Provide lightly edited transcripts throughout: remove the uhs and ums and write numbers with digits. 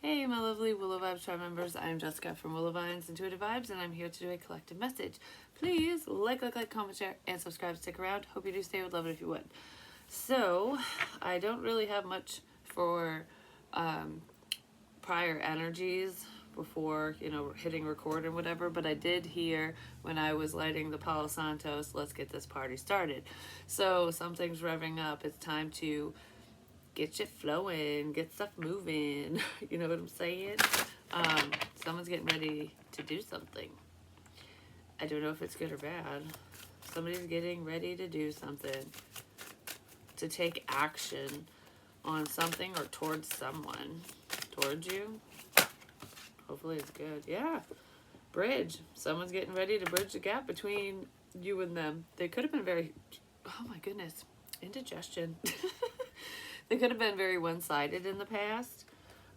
Hey, my lovely Willow Vibes tribe members. I am Jessica from Willow Vines Intuitive Vibes, and I'm here to do a collective message. Please like, comment, share, and subscribe. Stick around. Hope you do stay. Would love it if you would. So, I don't really have much for prior energies before, hitting record and whatever, but I did hear when I was lighting the Palo Santos, let's get this party started. So, something's revving up. It's time to get shit flowing, get stuff moving. You know what I'm saying? Someone's getting ready to do something. I don't know if it's good or bad. Somebody's getting ready to do something, to take action on something or towards someone. Towards you. Hopefully it's good. Yeah. Bridge. Someone's getting ready to bridge the gap between you and them. They could have been very, oh my goodness, indigestion. They could have been very one-sided in the past.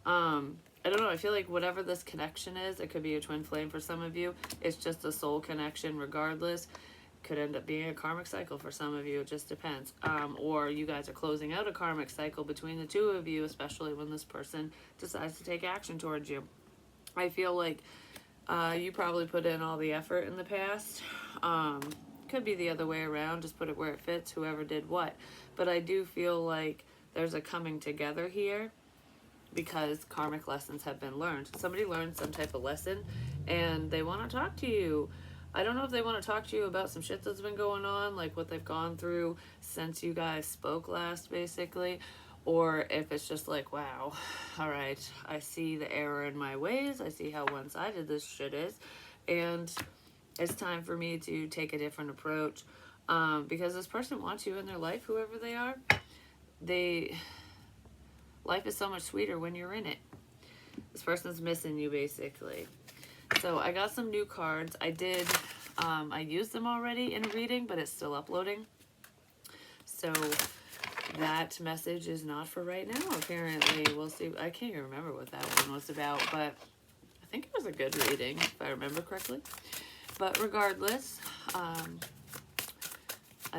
I don't know. I feel like whatever this connection is, it could be a twin flame for some of you. It's just a soul connection regardless. Could end up being a karmic cycle for some of you. It just depends. Or you guys are closing out a karmic cycle between the two of you, especially when this person decides to take action towards you. I feel like you probably put in all the effort in the past. Could be the other way around. Just put it where it fits, whoever did what. But I do feel like there's a coming together here because karmic lessons have been learned. Somebody learned some type of lesson and they want to talk to you. I don't know if they want to talk to you about some shit that's been going on, like what they've gone through since you guys spoke last, basically, or if it's just like, wow, all right, I see the error in my ways, I see how one-sided this shit is, and it's time for me to take a different approach, because this person wants you in their life, whoever they are. Life is so much sweeter when you're in it. This person's missing you, basically. So I got some new cards. I used them already in a reading, but it's still uploading. So that message is not for right now, apparently. We'll see. I can't even remember what that one was about, but I think it was a good reading, if I remember correctly. But regardless, I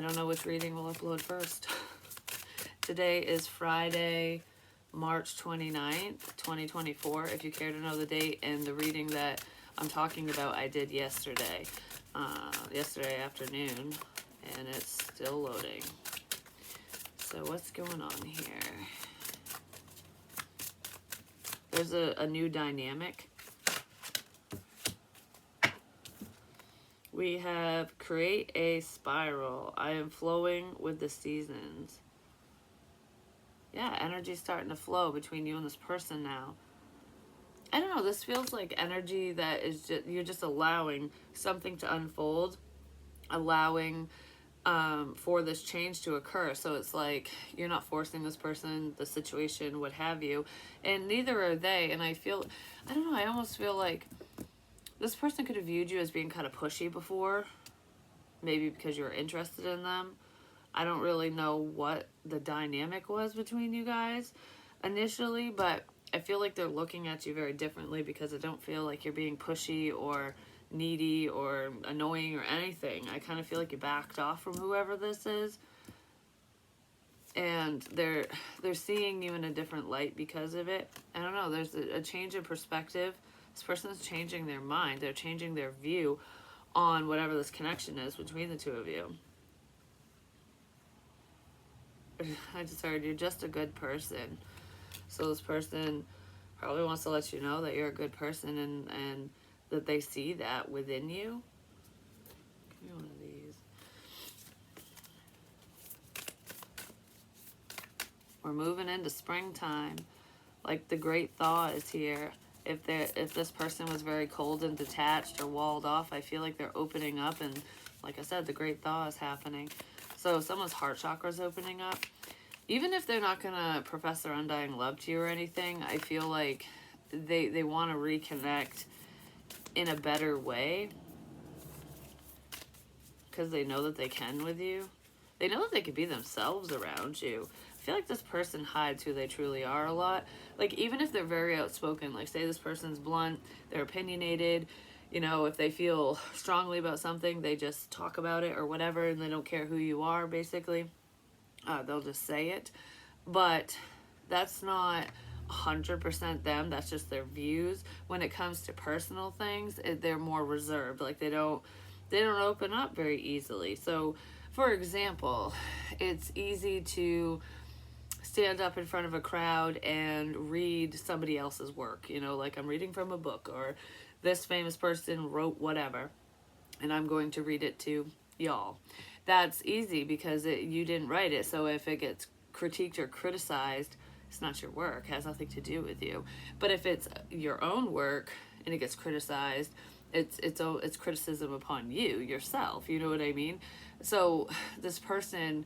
don't know which reading we'll upload first. Today is Friday, March 29th, 2024. If you care to know the date, and the reading that I'm talking about I did yesterday afternoon, and it's still loading. So what's going on here? There's a new dynamic. We have create a spiral. I am flowing with the seasons. Yeah, energy's starting to flow between you and this person now. I don't know, this feels like energy that is just, you're just allowing something to unfold, allowing for this change to occur. So it's like you're not forcing this person, the situation, what have you, and neither are they. And I don't know, I almost feel like this person could have viewed you as being kind of pushy before, maybe because you were interested in them. I don't really know what the dynamic was between you guys initially, but I feel like they're looking at you very differently because I don't feel like you're being pushy or needy or annoying or anything. I kind of feel like you backed off from whoever this is, and they're seeing you in a different light because of it. I don't know, there's a change in perspective. This person's changing their mind. They're changing their view on whatever this connection is between the two of you. I just heard you're just a good person. So this person probably wants to let you know that you're a good person and that they see that within you. Give me one of these. We're moving into springtime. Like the great thaw is here. If this person was very cold and detached or walled off, I feel like they're opening up, and like I said, the great thaw is happening. So someone's heart chakra is opening up. Even if they're not going to profess their undying love to you or anything, I feel like they want to reconnect in a better way because they know that they can with you. They know that they can be themselves around you. I feel like this person hides who they truly are a lot. Like, even if they're very outspoken, like say this person's blunt, they're opinionated, if they feel strongly about something, they just talk about it or whatever, and they don't care who you are, basically. They'll just say it. But that's not 100% them. That's just their views. When it comes to personal things, they're more reserved. Like they don't open up very easily. So, for example, it's easy to stand up in front of a crowd and read somebody else's work. Like I'm reading from a book, or this famous person wrote whatever, and I'm going to read it to y'all. That's easy because you didn't write it. So if it gets critiqued or criticized, it's not your work. It has nothing to do with you. But if it's your own work and it gets criticized, it's criticism upon you yourself. You know what I mean? So this person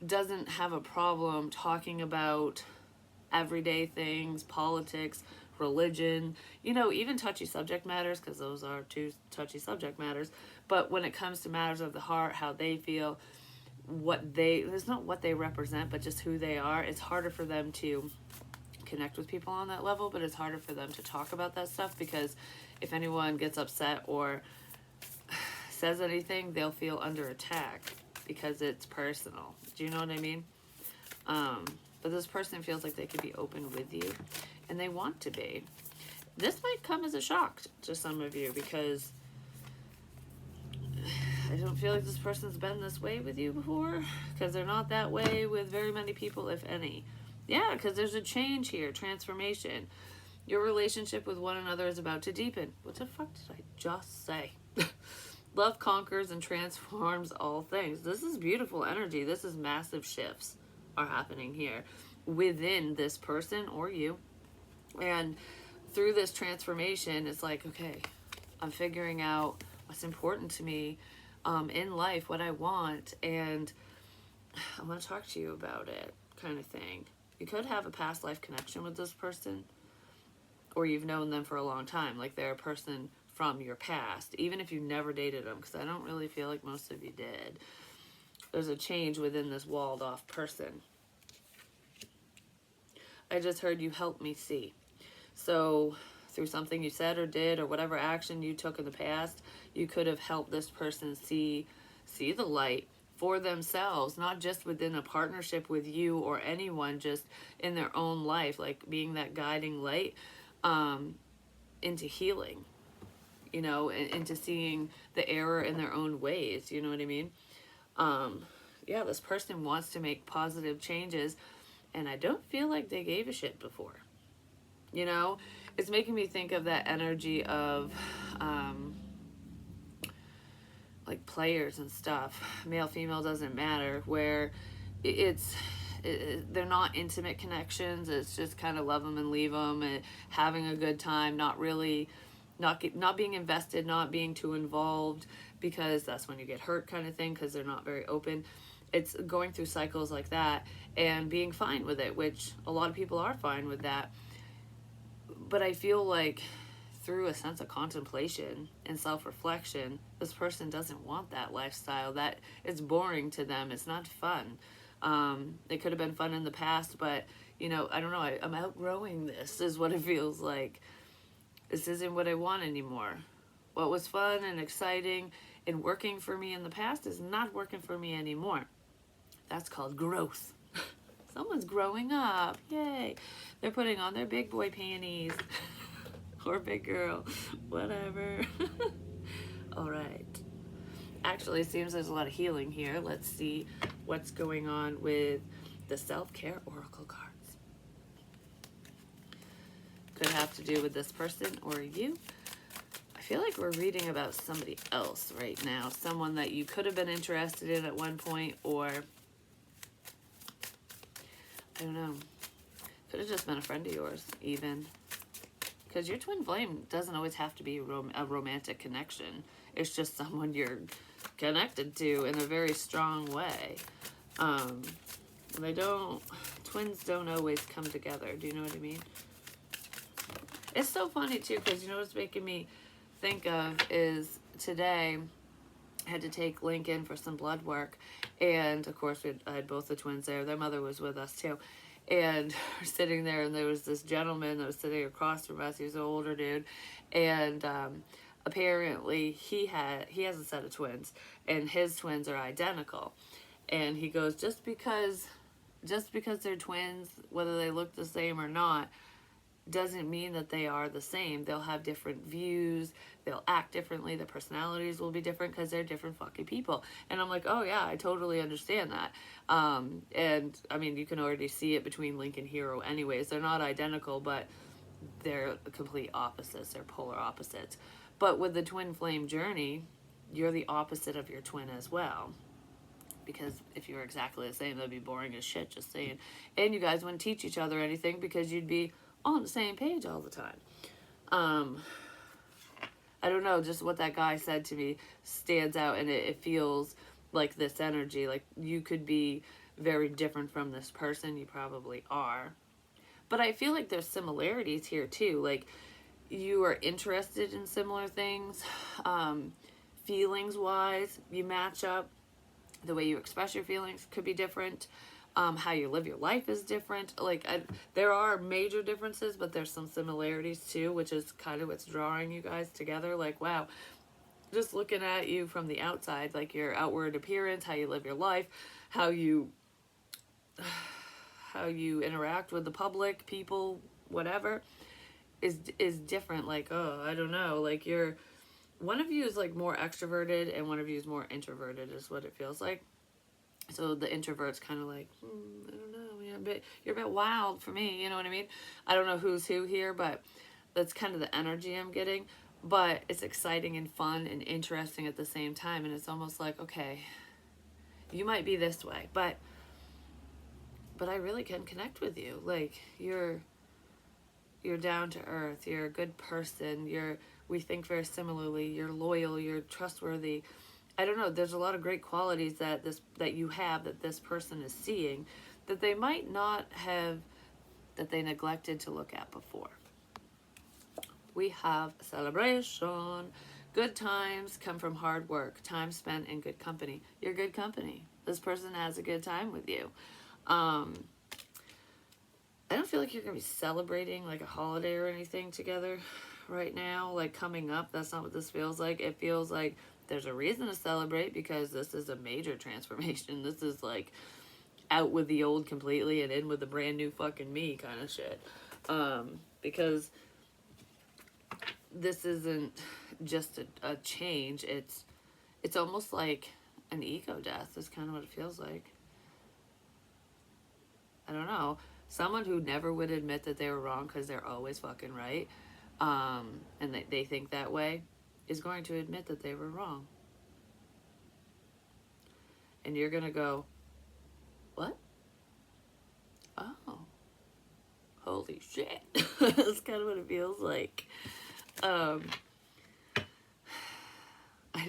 doesn't have a problem talking about everyday things, politics, religion, even touchy subject matters, because those are two touchy subject matters. But when it comes to matters of the heart, how they feel, it's not what they represent, but just who they are, it's harder for them to connect with people on that level, but it's harder for them to talk about that stuff, because if anyone gets upset or says anything, they'll feel under attack because it's personal. Do you know what I mean? But this person feels like they could be open with you, and they want to be. This might come as a shock to some of you, because I don't feel like this person's been this way with you before, because they're not that way with very many people, if any. Yeah, because there's a change here, transformation. Your relationship with one another is about to deepen. What the fuck did I just say? Love conquers and transforms all things. This is beautiful energy. This is massive shifts are happening here within this person or you. And through this transformation, it's like, okay, I'm figuring out what's important to me in life, what I want, and I want to talk to you about it, kind of thing. You could have a past life connection with this person, or you've known them for a long time, like they're a person from your past, even if you never dated them, because I don't really feel like most of you did. There's a change within this walled off person. I just heard you help me see. So through something you said or did, or whatever action you took in the past, you could have helped this person see the light for themselves, not just within a partnership with you or anyone, just in their own life, like being that guiding light into healing, into seeing the error in their own ways. You know what I mean? Yeah, this person wants to make positive changes, and I don't feel like they gave a shit before. It's making me think of that energy of like players and stuff. Male, female doesn't matter, where they're not intimate connections. It's just kind of love them and leave them, and having a good time, not really not being invested, not being too involved, because that's when you get hurt, kind of thing, because they're not very open. It's going through cycles like that and being fine with it, which a lot of people are fine with that. But I feel like through a sense of contemplation and self-reflection, this person doesn't want that lifestyle. That it's boring to them. It's not fun. It could have been fun in the past, but I don't know. I'm outgrowing this, is what it feels like. This isn't what I want anymore. What was fun and exciting and working for me in the past is not working for me anymore. That's called growth. Someone's growing up. Yay. They're putting on their big boy panties. Or big girl. Whatever. All right. Actually, it seems there's a lot of healing here. Let's see what's going on with the self-care oracle cards. Could have to do with this person or you. I feel like we're reading about somebody else right now. Someone that you could have been interested in at one point, or I don't know. Could have just been a friend of yours, even. Because your twin flame doesn't always have to be a romantic connection. It's just someone you're connected to in a very strong way. Twins don't always come together. Do you know what I mean? It's so funny, too, because what's making me think of is today I had to take Lincoln for some blood work. And, of course, I had both the twins there. Their mother was with us, too. And we're sitting there, and there was this gentleman that was sitting across from us. He was an older dude. And apparently he has a set of twins. And his twins are identical. And he goes, just because just because they're twins, whether they look the same or not, doesn't mean that they are the same. They'll have different views, they'll act differently, their personalities will be different because they're different fucking people. And I'm like, oh yeah, I totally understand that. And I mean, you can already see it between Link and Hero anyways. They're not identical, but they're complete opposites. They're polar opposites. But with the twin flame journey, you're the opposite of your twin as well. Because if you were exactly the same, that'd be boring as shit, just saying. And you guys wouldn't teach each other anything because you'd be on the same page all the time. I don't know, just what that guy said to me stands out, and it feels like this energy. Like, you could be very different from this person. You probably are. But I feel like there's similarities here, too. Like, you are interested in similar things. Feelings-wise, you match up. The way you express your feelings could be different. How you live your life is different. Like, there are major differences, but there's some similarities too, which is kind of what's drawing you guys together. Like, wow, just looking at you from the outside, like your outward appearance, how you live your life, how you interact with the public, people, whatever, is different. Like, oh, I don't know. Like, one of you is like more extroverted and one of you is more introverted, is what it feels like. So the introvert's kind of like, I don't know, you're a bit wild for me, you know what I mean? I don't know who's who here, but that's kind of the energy I'm getting. But it's exciting and fun and interesting at the same time. And it's almost like, okay, you might be this way, but I really can connect with you. Like, you're down to earth, you're a good person, we think very similarly, you're loyal, you're trustworthy. I don't know, there's a lot of great qualities that you have that this person is seeing that they might not have, that they neglected to look at before. We have celebration. Good times come from hard work, time spent in good company. You're good company. This person has a good time with you. I don't feel like you're going to be celebrating like a holiday or anything together right now, like coming up. That's not what this feels like. It feels like there's a reason to celebrate because this is a major transformation. This is like out with the old completely and in with the brand new fucking me kind of shit. Because this isn't just a change. It's almost like an ego death is kind of what it feels like. I don't know. Someone who never would admit that they were wrong because they're always fucking right, and they think that way, is going to admit that they were wrong. And you're going to go, what? Oh. Holy shit. That's kind of what it feels like. I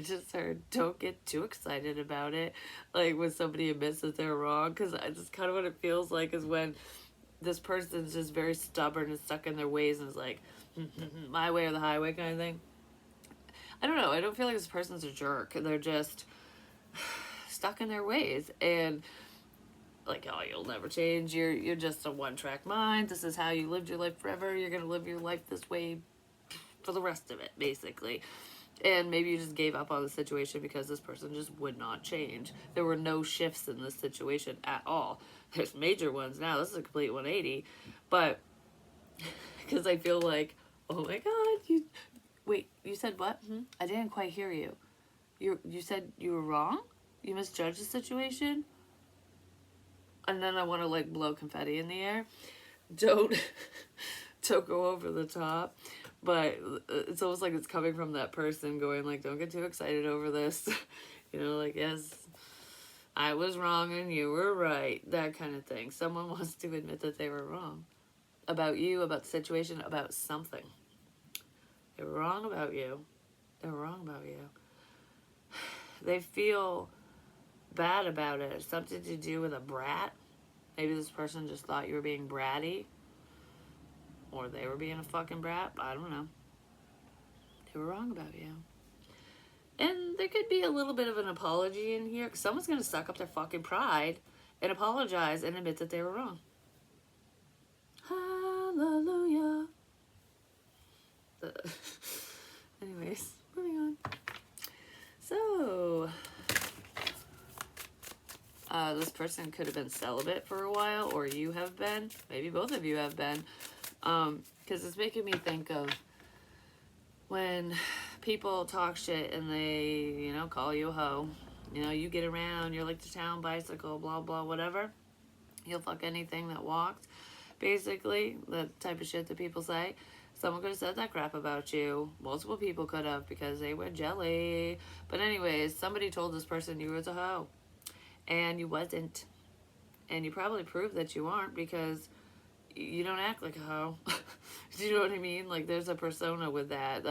just heard, don't get too excited about it. Like when somebody admits that they're wrong, because that's kind of what it feels like is when this person's just very stubborn and stuck in their ways and is like, my way or the highway kind of thing. I don't know. I don't feel like this person's a jerk. They're just stuck in their ways. And like, oh, you'll never change. You're just a one-track mind. This is how you lived your life forever. You're going to live your life this way for the rest of it, basically. And maybe you just gave up on the situation because this person just would not change. There were no shifts in this situation at all. There's major ones now. This is a complete 180. But, because I feel like, oh my God, you said what? I didn't quite hear you. You said you were wrong? You misjudged the situation? And then I want to like blow confetti in the air. Don't go over the top. But it's almost like it's coming from that person going like, don't get too excited over this. You know, like, yes, I was wrong and you were right. That kind of thing. Someone wants to admit that they were wrong. About you, about the situation, about something. They were wrong about you. They were wrong about you. They feel bad about it. It's something to do with a brat. Maybe this person just thought you were being bratty. Or they were being a fucking brat. I don't know. They were wrong about you. And there could be a little bit of an apology in here. Because someone's going to suck up their fucking pride and apologize and admit that they were wrong. Hallelujah. Anyways, moving on. So, this person could have been celibate for a while, or you have been. Maybe both of you have been. Because it's making me think of when people talk shit and they, call you a hoe. You get around, you're like the town bicycle, blah, blah, whatever. You'll fuck anything that walks. Basically, the type of shit that people say. Someone could have said that crap about you. Multiple people could have because they were jelly. But anyways, somebody told this person you was a hoe. And you wasn't. And you probably proved that you aren't because you don't act like a hoe. Do you know what I mean? Like, there's a persona with that.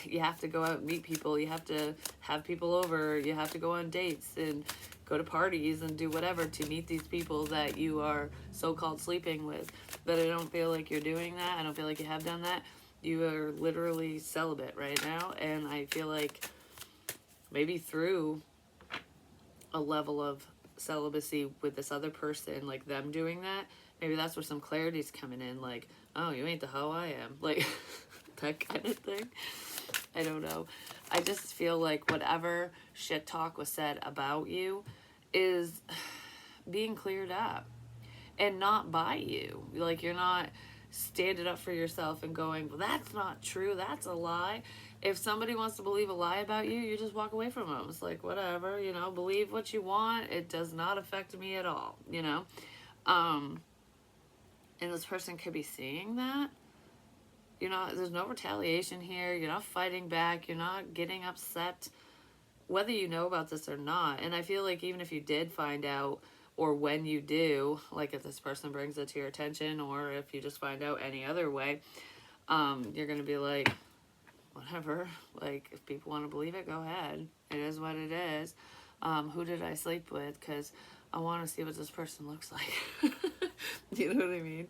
You have to go out and meet people. You have to have people over. You have to go on dates and go to parties and do whatever to meet these people that you are so-called sleeping with. But I don't feel like you're doing that. I don't feel like you have done that. You are literally celibate right now. And I feel like maybe through a level of celibacy with this other person, like them doing that, maybe that's where some clarity's coming in. Like, oh, you ain't the hoe I am. Like, that kind of thing. I don't know. I just feel like whatever shit talk was said about you is being cleared up and not by you. Like, you're not standing up for yourself and going, well, that's not true. That's a lie. If somebody wants to believe a lie about you, you just walk away from them. It's like, whatever, believe what you want. It does not affect me at all, And this person could be seeing that. There's no retaliation here. You're not fighting back. You're not getting upset, whether you know about this or not. And I feel like even if you did find out, or when you do, like if this person brings it to your attention, or if you just find out any other way, you're going to be like, whatever. Like, if people want to believe it, go ahead. It is what it is. Who did I sleep with? Because I want to see what this person looks like. You know what I mean?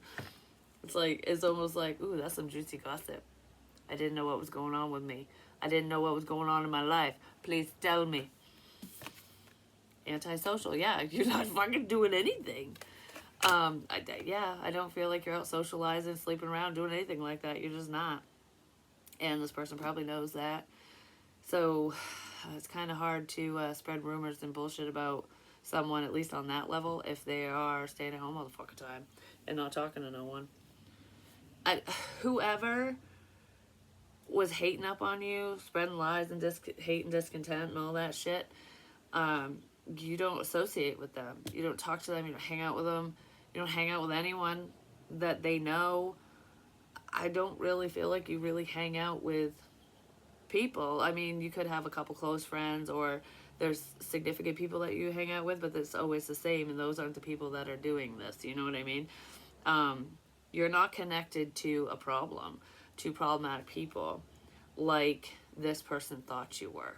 It's almost like, ooh, that's some juicy gossip. I didn't know what was going on with me. I didn't know what was going on in my life. Please tell me. Antisocial, yeah, you're not fucking doing anything. I don't feel like you're out socializing, sleeping around, doing anything like that. You're just not. And this person probably knows that. So it's kind of hard to spread rumors and bullshit about someone, at least on that level, if they are staying at home all the fucking time and not talking to no one. Whoever was hating up on you, spreading lies and hate and discontent and all that shit, you don't associate with them. You don't talk to them. You don't hang out with them. You don't hang out with anyone that they know. I don't really feel like you really hang out with people. I mean, you could have a couple close friends, or there's significant people that you hang out with, but it's always the same, and those aren't the people that are doing this. You know what I mean? You're not connected to a problem, to problematic people, like this person thought you were.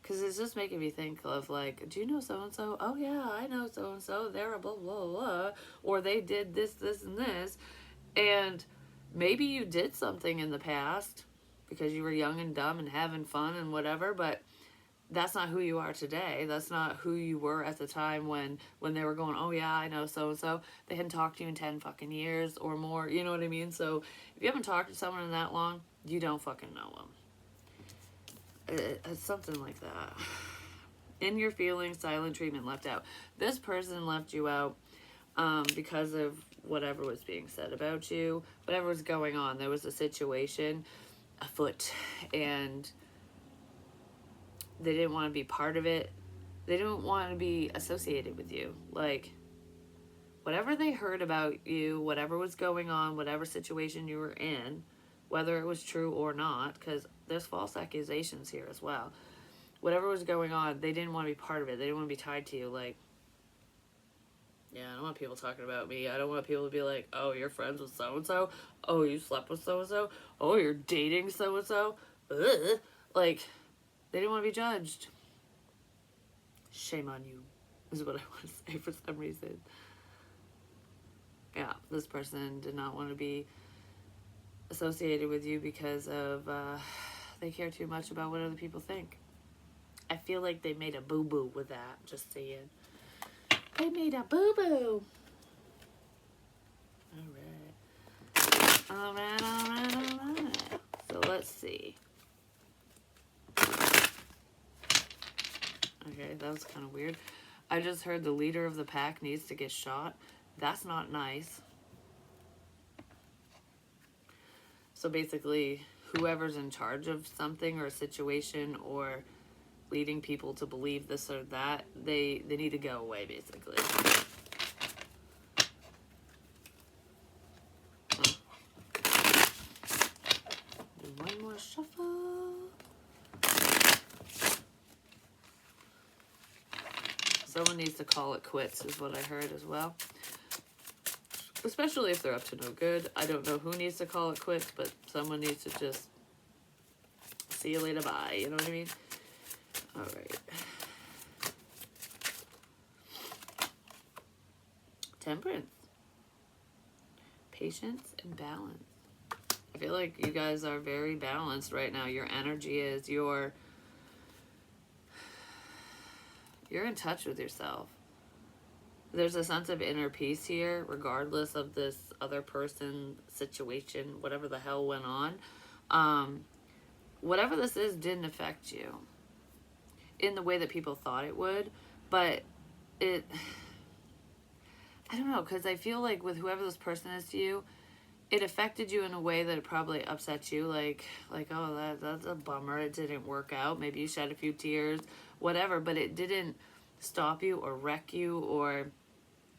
Because it's just making me think of, like, do you know so-and-so? Oh, yeah, I know so-and-so. They're a blah, blah, blah. Or they did this, this, and this. And maybe you did something in the past because you were young and dumb and having fun and whatever, but that's not who you are today. That's not who you were at the time when they were going, oh, yeah, I know so-and-so. They hadn't talked to you in 10 fucking years or more. You know what I mean? So if you haven't talked to someone in that long, you don't fucking know them. It's something like that. In your feelings, silent treatment left out. This person left you out because of whatever was being said about you, whatever was going on. There was a situation afoot, and they didn't want to be part of it. They didn't want to be associated with you. Like, whatever they heard about you, whatever was going on, whatever situation you were in, whether it was true or not, because there's false accusations here as well. Whatever was going on, they didn't want to be part of it. They didn't want to be tied to you. Like, yeah, I don't want people talking about me. I don't want people to be like, oh, you're friends with so-and-so. Oh, you slept with so-and-so. Oh, you're dating so-and-so. Ugh. Like, they didn't want to be judged. Shame on you, is what I want to say for some reason. Yeah, this person did not want to be associated with you because of they care too much about what other people think. I feel like they made a boo-boo with that, just saying. They made a boo-boo. Alright. So let's see. Okay, that was kind of weird. I just heard the leader of the pack needs to get shot. That's not nice. So basically, whoever's in charge of something or a situation or leading people to believe this or that, they need to go away, basically. Do one more shuffle. Someone needs to call it quits, is what I heard as well. Especially if they're up to no good. I don't know who needs to call it quits, but someone needs to just see you later, bye. You know what I mean? All right. Temperance. Patience and balance. I feel like you guys are very balanced right now. Your energy is, you're in touch with yourself. There's a sense of inner peace here, regardless of this other person, situation, whatever the hell went on. Whatever this is didn't affect you in the way that people thought it would, but I don't know, because I feel like with whoever this person is to you, it affected you in a way that it probably upset you, like oh, that's a bummer, it didn't work out, maybe you shed a few tears, whatever, but it didn't stop you or wreck you or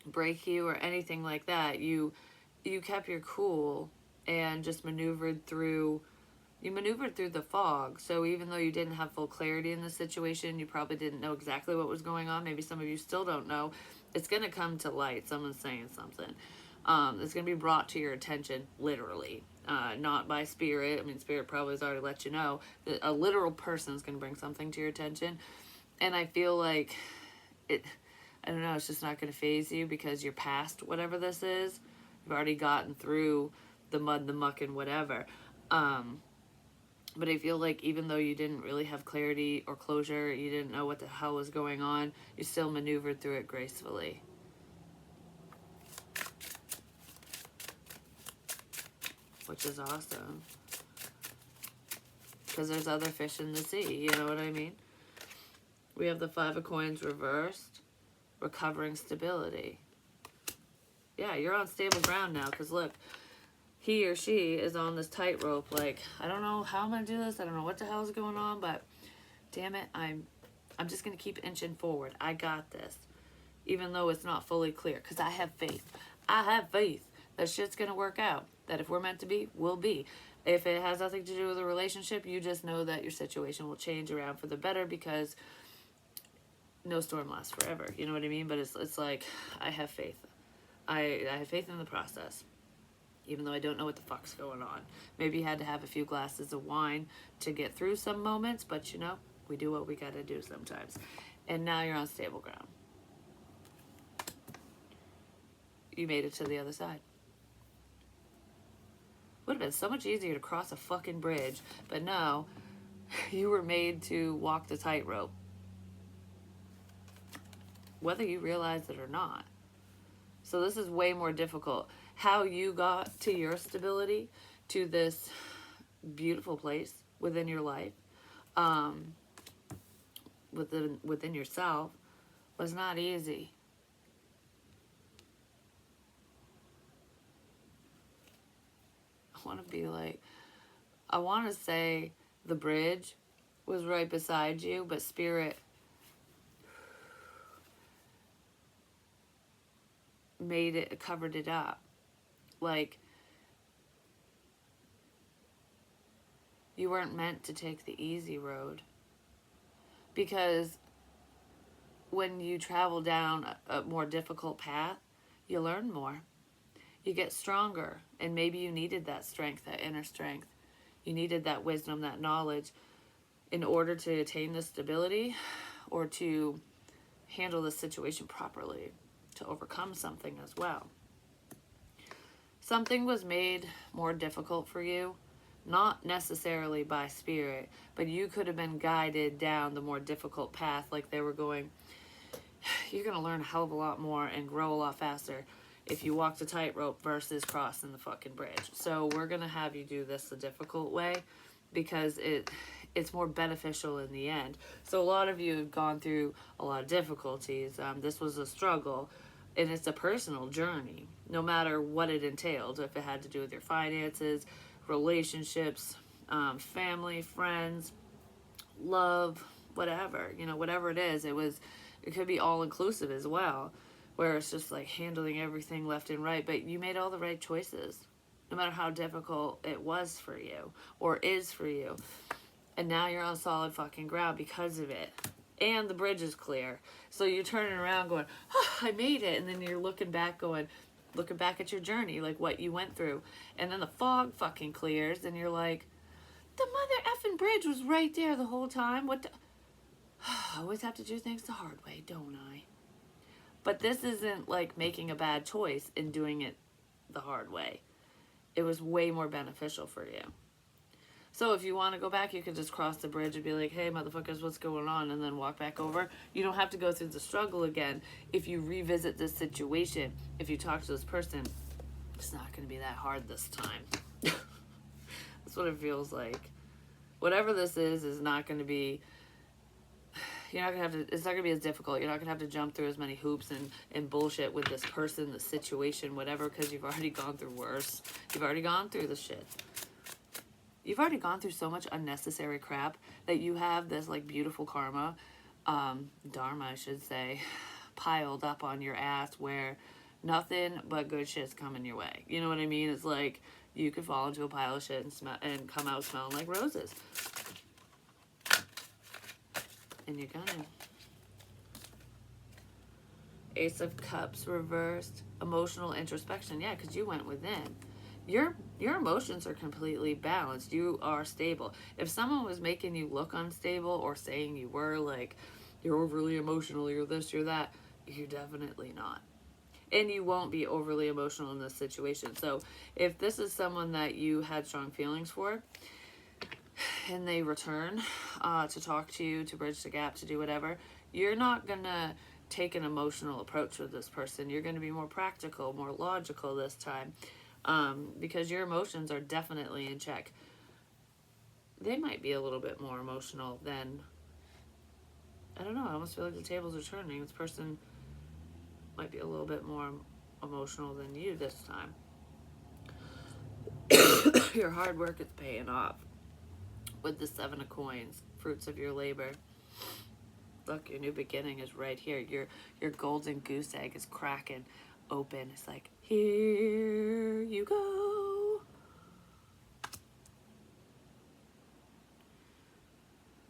break you or anything like that. You kept your cool and just maneuvered through the fog. So even though you didn't have full clarity in the situation, you probably didn't know exactly what was going on. Maybe some of you still don't know. It's going to come to light. Someone's saying something. It's going to be brought to your attention, literally. Not by spirit. I mean, spirit probably has already let you know. That a literal person is going to bring something to your attention. And I feel like I don't know, it's just not going to faze you because you're past whatever this is. You've already gotten through the mud, the muck, and whatever. But I feel like even though you didn't really have clarity or closure, you didn't know what the hell was going on, you still maneuvered through it gracefully. Which is awesome. Because there's other fish in the sea, you know what I mean? We have the 5 of Coins reversed. Recovering stability. Yeah, you're on stable ground now, because look, he or she is on this tightrope, like, I don't know how I'm going to do this, I don't know what the hell is going on, but damn it, I'm just going to keep inching forward. I got this. Even though it's not fully clear, because I have faith. I have faith that shit's going to work out, that if we're meant to be, we'll be. If it has nothing to do with a relationship, you just know that your situation will change around for the better, because no storm lasts forever, you know what I mean? But it's like, I have faith. I have faith in the process, even though I don't know what the fuck's going on. Maybe you had to have a few glasses of wine to get through some moments, but you know, we do what we gotta do sometimes. And now you're on stable ground. You made it to the other side. Would have been so much easier to cross a fucking bridge, but no, you were made to walk the tightrope. Whether you realize it or not. So this is way more difficult. How you got to your stability, to this beautiful place within your life, within yourself, was not easy. I want to say the bridge was right beside you, but spirit covered it up. Like, you weren't meant to take the easy road. Because when you travel down a more difficult path, you learn more. You get stronger. And maybe you needed that strength, that inner strength. You needed that wisdom, that knowledge in order to attain the stability or to handle the situation properly, to overcome something as well. Something was made more difficult for you, not necessarily by spirit, but you could have been guided down the more difficult path, like they were going, you're going to learn a hell of a lot more and grow a lot faster if you walk the tightrope versus crossing the fucking bridge. So we're going to have you do this the difficult way, because it it's more beneficial in the end. So a lot of you have gone through a lot of difficulties. This was a struggle, and it's a personal journey, no matter what it entailed. If it had to do with your finances, relationships, family, friends, love, whatever, whatever it is, it could be all inclusive as well, where it's just like handling everything left and right, but you made all the right choices, no matter how difficult it was for you or is for you. And now you're on solid fucking ground because of it. And the bridge is clear. So you're turning around going, oh, I made it. And then you're looking back at your journey, like what you went through. And then the fog fucking clears and you're like, the mother effing bridge was right there the whole time. What the... I always have to do things the hard way, don't I? But this isn't like making a bad choice and doing it the hard way. It was way more beneficial for you. So if you want to go back, you could just cross the bridge and be like, hey, motherfuckers, what's going on? And then walk back over. You don't have to go through the struggle again. If you revisit this situation, if you talk to this person, it's not going to be that hard this time. That's what it feels like. Whatever this is not going to be, you're not going to have to, it's not going to be as difficult. You're not going to have to jump through as many hoops and bullshit with this person, the situation, whatever, because you've already gone through worse. You've already gone through the shit. You've already gone through so much unnecessary crap that you have this like beautiful karma, dharma I should say, piled up on your ass where nothing but good shit's coming your way. You know what I mean? It's like you could fall into a pile of shit and come out smelling like roses. And you're gonna. Ace of Cups reversed. Emotional introspection. Yeah, because you went within. Your emotions are completely balanced. You are stable. If someone was making you look unstable or saying you were, like, you're overly emotional, you're this, you're that, you're definitely not. And you won't be overly emotional in this situation. So if this is someone that you had strong feelings for and they return to talk to you, to bridge the gap, to do whatever, you're not going to take an emotional approach with this person. You're going to be more practical, more logical this time. Because your emotions are definitely in check. They might be a little bit more emotional than, I don't know, I almost feel like the tables are turning. This person might be a little bit more emotional than you this time. Your hard work is paying off with the 7 of Coins, fruits of your labor. Look, your new beginning is right here. Your golden goose egg is cracking open. It's like, here you go.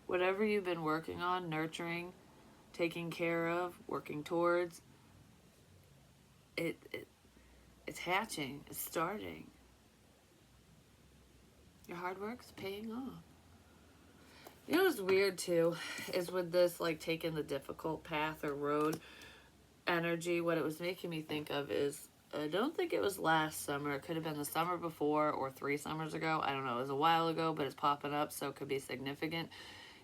Whatever you've been working on, nurturing, taking care of, working towards, it's hatching, it's starting. Your hard work's paying off. You know what's weird too is with this like taking the difficult path or road energy, what it was making me think of is, I don't think it was last summer. It could have been the summer before or 3 summers ago. I don't know. It was a while ago, but it's popping up, so it could be significant.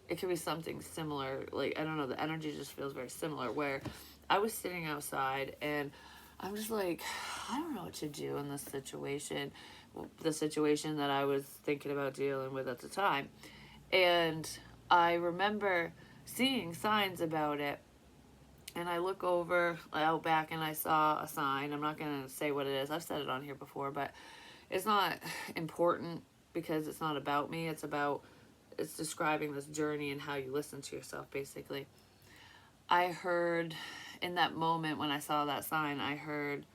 It could be something similar. Like, I don't know. The energy just feels very similar, where I was sitting outside and I'm just like, I don't know what to do in this situation. The situation that I was thinking about dealing with at the time. And I remember seeing signs about it. And I look over out back and I saw a sign. I'm not going to say what it is. I've said it on here before, but it's not important because it's not about me. It's describing this journey and how you listen to yourself, basically. I heard, in that moment when I saw that sign, I heard,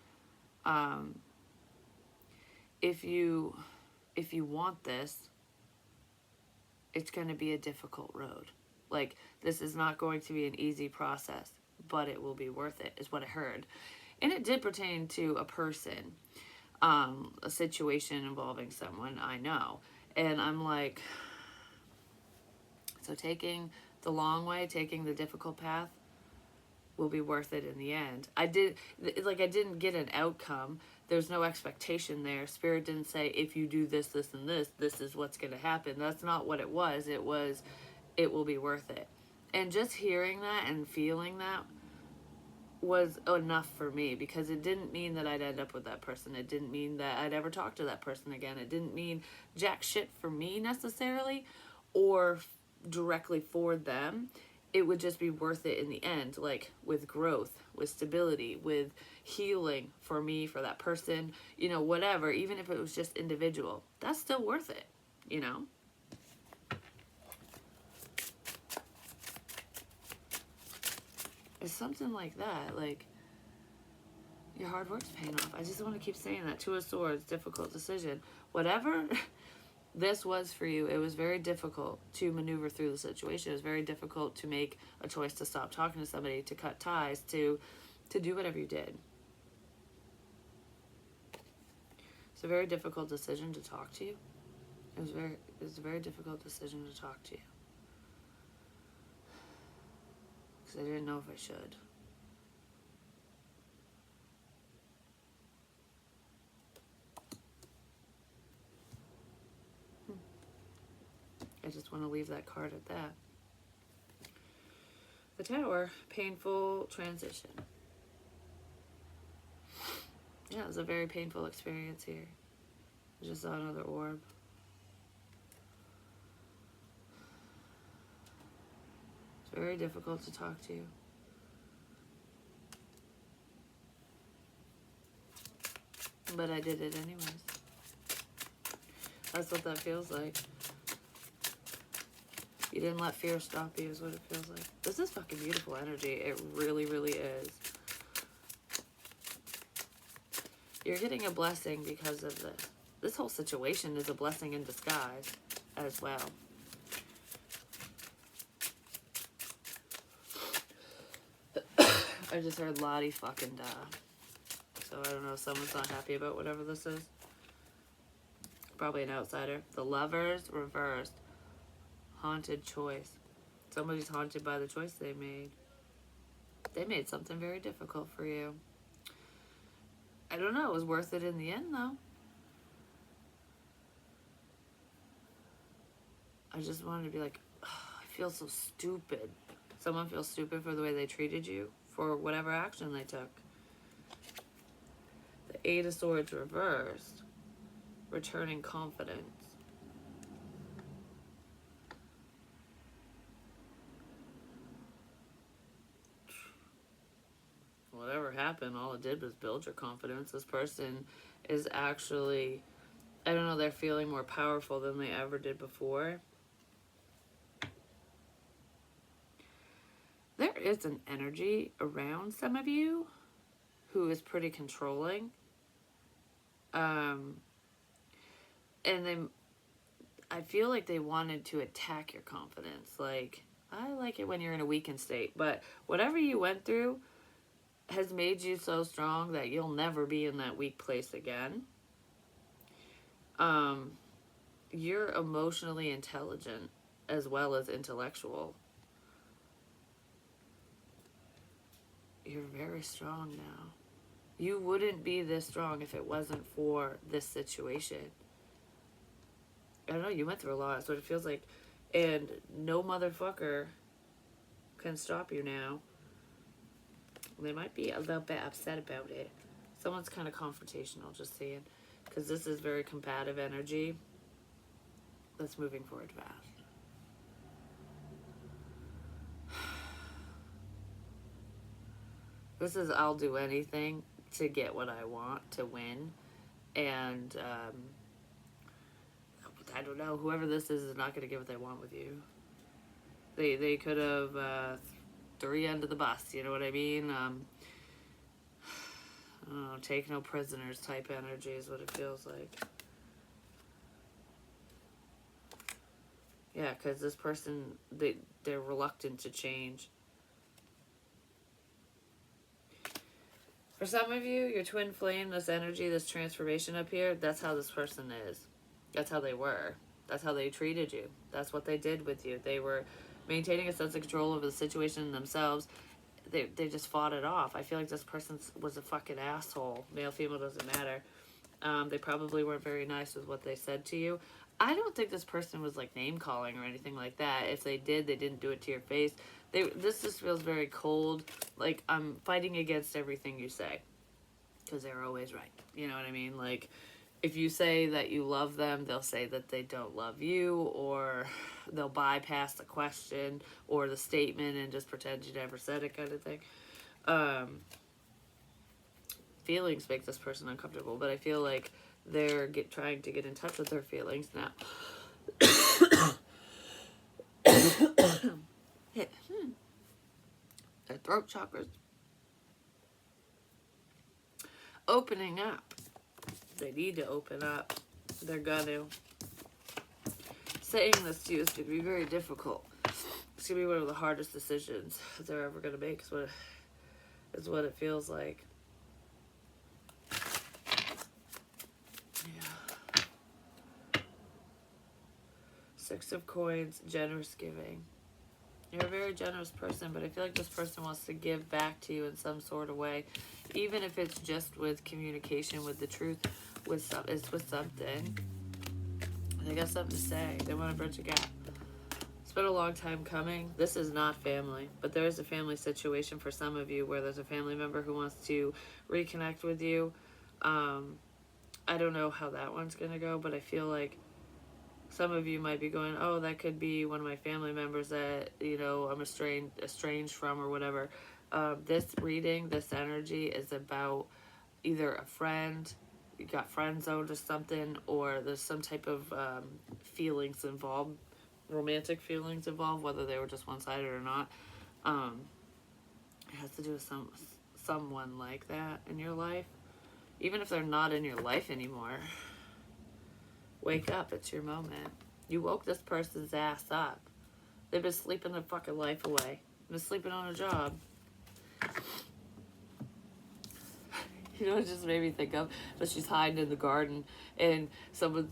if you want this, it's going to be a difficult road. Like, this is not going to be an easy process, but it will be worth it, is what I heard. And it did pertain to a person, a situation involving someone I know. And I'm like, so taking the long way, taking the difficult path will be worth it in the end. I didn't get an outcome. There's no expectation there. Spirit didn't say, if you do this, this, and this is what's going to happen. That's not what it was. It was, it will be worth it. And just hearing that and feeling that was enough for me, because it didn't mean that I'd end up with that person. It didn't mean that I'd ever talk to that person again. It didn't mean jack shit for me necessarily, or directly for them, it would just be worth it in the end, like with growth, with stability, with healing for me, for that person, whatever, even if it was just individual, that's still worth it, It's something like that, like your hard work's paying off. I just want to keep saying that. Two of Swords, difficult decision. Whatever this was for you, it was very difficult to maneuver through the situation. It was very difficult to make a choice to stop talking to somebody, to cut ties, to do whatever you did. It's a very difficult decision to talk to you. It was a very difficult decision to talk to you. Because I didn't know if I should. I just want to leave that card at that. The Tower, painful transition. Yeah, it was a very painful experience here. I just saw another orb. It's very difficult to talk to you. But I did it anyways. That's what that feels like. You didn't let fear stop you is what it feels like. This is fucking beautiful energy. It really, really is. You're getting a blessing because of this. This whole situation is a blessing in disguise as well. I just heard Lottie fucking die. So I don't know if someone's not happy about whatever this is. Probably an outsider. The Lovers, reversed. Haunted choice. Somebody's haunted by the choice they made. They made something very difficult for you. I don't know. It was worth it in the end, though. I just wanted to be like, oh, I feel so stupid. Someone feels stupid for the way they treated you, for whatever action they took. The Eight of Swords reversed. Returning confidence. Whatever happened, all it did was build your confidence. This person is actually, I don't know, they're feeling more powerful than they ever did before. There is an energy around some of you who is pretty controlling. And I feel like they wanted to attack your confidence. Like, I like it when you're in a weakened state, but whatever you went through has made you so strong that you'll never be in that weak place again. You're emotionally intelligent as well as intellectual. You're very strong now. You wouldn't be this strong if it wasn't for this situation. I don't know, you went through a lot, that's what it feels like. And no motherfucker can stop you now. They might be a little bit upset about it. Someone's kind of confrontational, just saying. Because this is very combative energy that's moving forward fast. This is I'll do anything to get what I want, to win. And I don't know, whoever this is not going to get what they want with you. They could have threw you under the bus, you know what I mean? I don't know, take no prisoners type energy is what it feels like. Yeah, because this person, they're reluctant to change. For some of you, your twin flame, this energy, this transformation up here, that's how this person is. That's how they were. That's how they treated you. That's what they did with you. They were maintaining a sense of control over the situation themselves. They just fought it off. I feel like this person was a fucking asshole. Male, female, doesn't matter. They probably weren't very nice with what they said to you. I don't think this person was like name calling or anything like that. If they did, they didn't do it to your face. This just feels very cold. Like, I'm fighting against everything you say. Because they're always right. You know what I mean? Like, if you say that you love them, they'll say that they don't love you, or they'll bypass the question or the statement and just pretend you never said it, kind of thing. Feelings make this person uncomfortable, but I feel like they're trying to get in touch with their feelings now. Hit. Their throat chakras opening up. They need to open up. They're gonna. Saying this to you is going to be very difficult. It's going to be one of the hardest decisions they're ever going to make, is what it feels like. Yeah. Six of Coins, generous giving. You're a very generous person, but I feel like this person wants to give back to you in some sort of way, even if it's just with communication, with the truth, it's with something. They got something to say. They want to bridge a gap. It's been a long time coming. This is not family, but there is a family situation for some of you where there's a family member who wants to reconnect with you. I don't know how that one's going to go, but I feel like some of you might be going, oh, that could be one of my family members that, I'm estranged from or whatever. This reading, this energy is about either a friend, you got friend zoned or something, or there's some type of feelings involved, romantic feelings involved, whether they were just one-sided or not. It has to do with someone like that in your life. Even if they're not in your life anymore, wake up, it's your moment. You woke this person's ass up. They've been sleeping their fucking life away. Been sleeping on a job. You know, it just made me think of, but she's hiding in the garden, and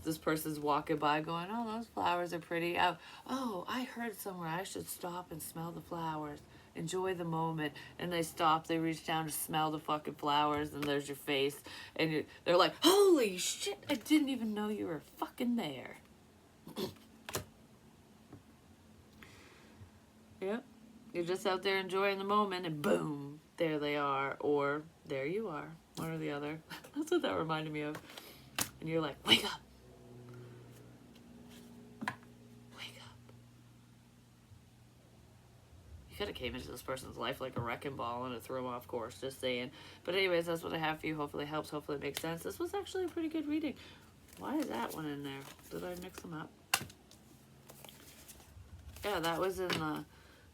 this person's walking by going, oh, those flowers are pretty. Oh, I heard somewhere I should stop and smell the flowers. Enjoy the moment. And they stop, they reach down to smell the fucking flowers, and there's your face. And they're like, holy shit, I didn't even know you were fucking there. Yep. You're just out there enjoying the moment, and boom, there they are, or there you are, one or the other. That's what that reminded me of. And you're like, wake up. Wake up. You could have came into this person's life like a wrecking ball and it threw them off course, just saying. But anyways, that's what I have for you. Hopefully it helps. Hopefully it makes sense. This was actually a pretty good reading. Why is that one in there? Did I mix them up? Yeah, that was in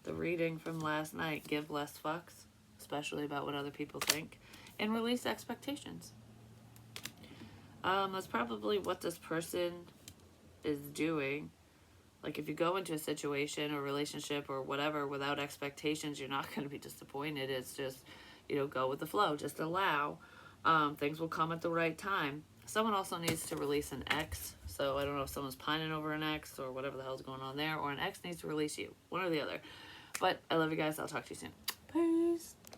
the reading from last night. Give less fucks, especially about what other people think, and release expectations. That's probably what this person is doing. Like, if you go into a situation or relationship or whatever without expectations, you're not going to be disappointed. It's just, go with the flow. Just allow. Things will come at the right time. Someone also needs to release an ex. So I don't know if someone's pining over an ex or whatever the hell's going on there, or an ex needs to release you. One or the other. But I love you guys. I'll talk to you soon.